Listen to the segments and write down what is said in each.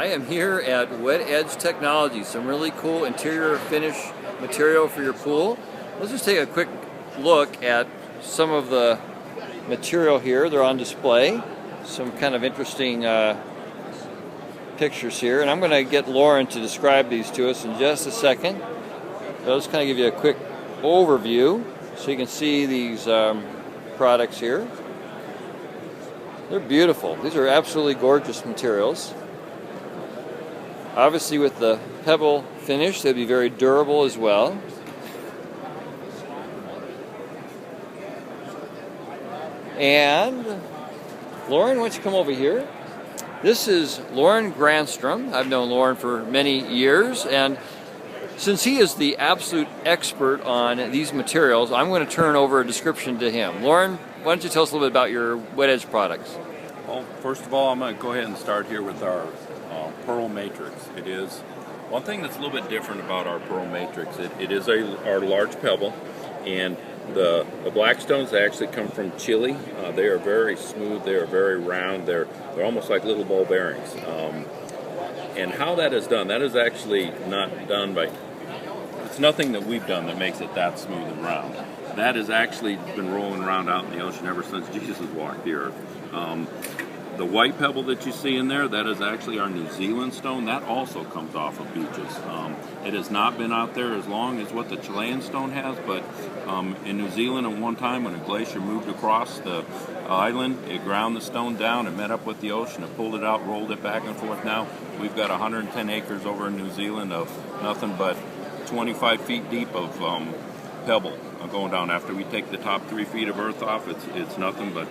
I am here at Wet Edge Technology, some really cool interior finish material for your pool. Let's just take a quick look at some of the material here. They're on display. Some kind of interesting pictures here, and I'm going to get Lauren to describe these to us in just a second. But I'll just kind of give you a quick overview so you can see these products here. They're beautiful. These are absolutely gorgeous materials. Obviously with the Pebble finish, they'll be very durable as well. And Lauren, why don't you come over here? This is Lauren Granstrom. I've known Lauren for many years, and since he is the absolute expert on these materials, I'm going to turn over a description to him. Lauren, why don't you tell us a little bit about your Wet Edge products? Well, first of all, I'm going to go ahead and start here with our Pearl Matrix. It is one thing that's a little bit different about our Pearl Matrix. It is our large pebble, and the black stones actually come from Chile. They are very smooth. They are very round. They're almost like little ball bearings. And how that is done, that is actually not done by. It's nothing that we've done that makes it that smooth and round. That has actually been rolling around out in the ocean ever since Jesus walked the earth. The white pebble that you see in there, that is actually our New Zealand stone. That also comes off of beaches. It has not been out there as long as what the Chilean stone has, but in New Zealand at one time when a glacier moved across the island, it ground the stone down and met up with the ocean. It pulled it out, rolled it back and forth. Now we've got 110 acres over in New Zealand of nothing but 25 feet deep of pebble going down. After we take the top 3 feet of earth off, it's nothing but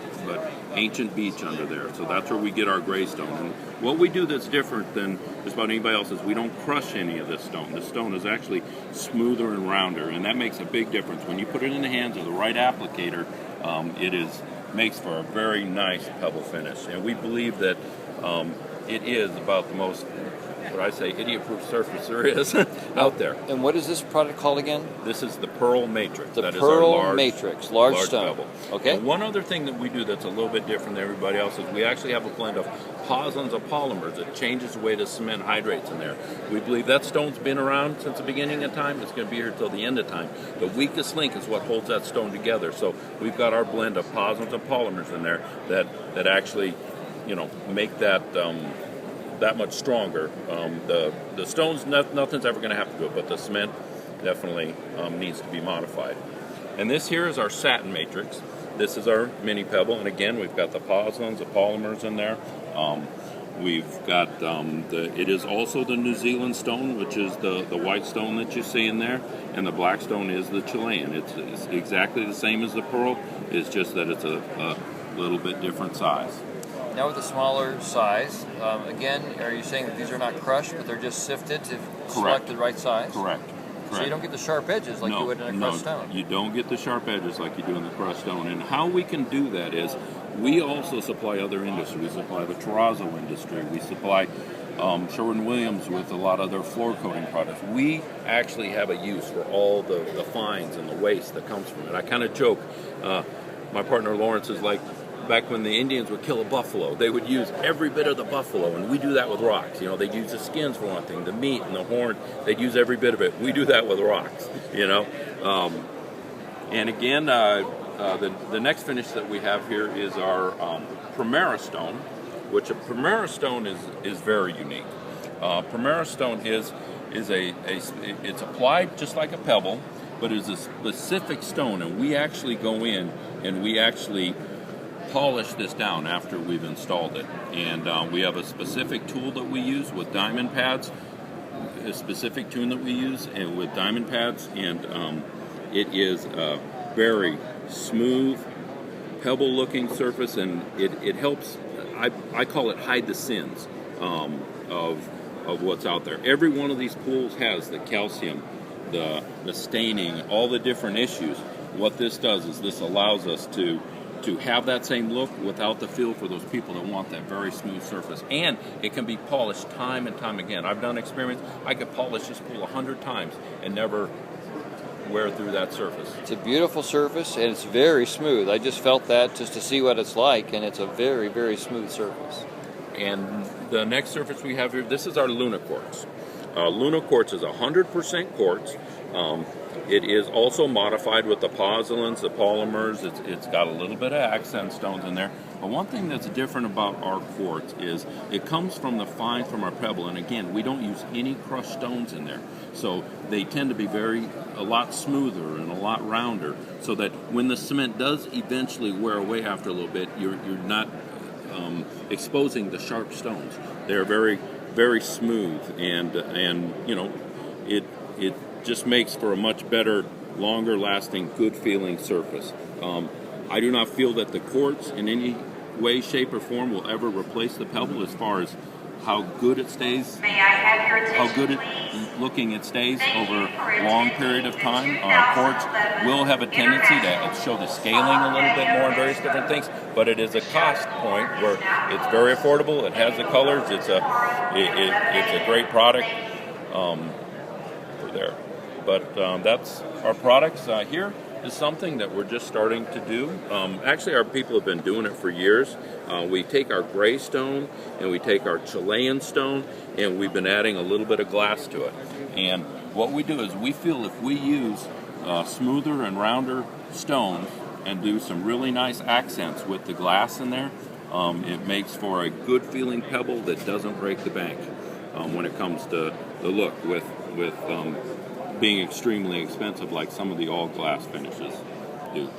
ancient beach under there. So that's where we get our gray stone. And what we do that's different than just about anybody else is we don't crush any of this stone. This stone is actually smoother and rounder, and that makes a big difference. When you put it in the hands of the right applicator, makes for a very nice pebble finish. And we believe that it is about the most, what I say, idiot-proof surface there is out there. And what is this product called again? This is the Pearl Matrix. The that Pearl is our Matrix, large stone. Pebble. Okay. And one other thing that we do that's a little bit different than everybody else is we actually have a blend of poisons of polymers that changes the way the cement hydrates in there. We believe that stone's been around since the beginning of time. It's going to be here till the end of time. The weakest link is what holds that stone together. So we've got our blend of poisons and polymers in there that actually, make that that much stronger. The stones, nothing's ever going to have to do it, but the cement definitely needs to be modified. And this here is our satin matrix. This is our mini pebble, and again, we've got the poisons, the polymers in there. We've got it is also the New Zealand stone, which is the white stone that you see in there, and the black stone is the Chilean. It's exactly the same as the pearl. It's just that it's a little bit different size. Now with the smaller size, again, are you saying that these are not crushed, but they're just sifted to select the right size? Correct. So you don't get the sharp edges like you would in a crushed stone? No, you don't get the sharp edges like you do in the crushed stone. And how we can do that is we also supply other industry. We supply the terrazzo industry. We supply Sherwin-Williams with a lot of their floor coating products. We actually have a use for all the fines and the waste that comes from it. I kind of joke. My partner Lawrence is like, back when the Indians would kill a buffalo, they would use every bit of the buffalo, and we do that with rocks. They'd use the skins for one thing, the meat and the horn, they'd use every bit of it. We do that with rocks, And again, the next finish that we have here is our Primera stone, which a Primera stone is very unique. Primera stone it's applied just like a pebble, but it's a specific stone, and we actually go in and we actually polish this down after we've installed it. And we have a specific tool that we use with diamond pads, a specific tool that we use and with diamond pads, and it is a very smooth pebble looking surface, and it helps, I call it hide the sins of what's out there. Every one of these pools has the calcium, the staining, all the different issues. What this does is this allows us to have that same look without the feel for those people that want that very smooth surface. And it can be polished time and time again. I've done experiments. I could polish this pool 100 times and never wear through that surface. It's a beautiful surface, and it's very smooth. I just felt that just to see what it's like, and it's a very, very smooth surface. And the next surface we have here, this is our Luna quartz. Luna quartz is 100% quartz. It is also modified with the pozzolans, the polymers. It's got a little bit of accent stones in there. But one thing that's different about our quartz is it comes from the fines from our pebble. And again, we don't use any crushed stones in there. So they tend to be a lot smoother and a lot rounder, so that when the cement does eventually wear away after a little bit, you're not exposing the sharp stones. They're very, very smooth, and you know, it just makes for a much better, longer lasting, good feeling surface. I do not feel that the quartz in any way, shape, or form will ever replace the pebble as far as how good it stays, how good looking it stays over a long period of time. Quartz will have a tendency to show the scaling a little bit more in various different things, but it is a cost point where it's very affordable. It has the colors. It's a great product for there. But that's our products. Here is something that we're just starting to do. Actually, our people have been doing it for years. We take our gray stone and we take our Chilean stone, and we've been adding a little bit of glass to it. And what we do is we feel if we use smoother and rounder stones and do some really nice accents with the glass in there, it makes for a good feeling pebble that doesn't break the bank when it comes to the look with being extremely expensive like some of the all glass finishes do.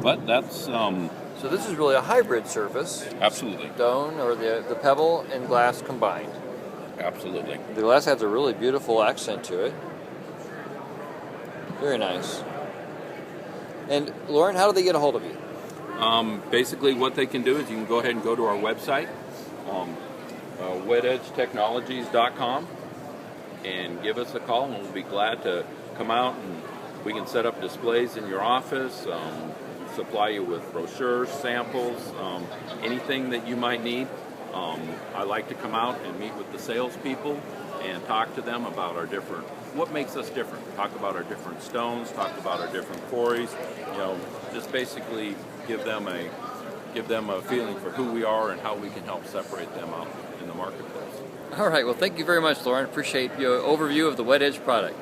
But that's So this is really a hybrid surface. absolutely. Stone or the pebble and glass combined. Absolutely. The glass has a really beautiful accent to it. Very nice. And Lauren, how do they get a hold of you? Basically what they can do is you can go ahead and go to our website, wetedgetechnologies.com, and give us a call, and we'll be glad to come out, and we can set up displays in your office, supply you with brochures, samples, anything that you might need. I like to come out and meet with the salespeople and talk to them about what makes us different. Talk about our different stones, talk about our different quarries, just basically give them a feeling for who we are and how we can help separate them out in the marketplace. All right. Well, thank you very much, Lauren. Appreciate your overview of the Wet Edge product.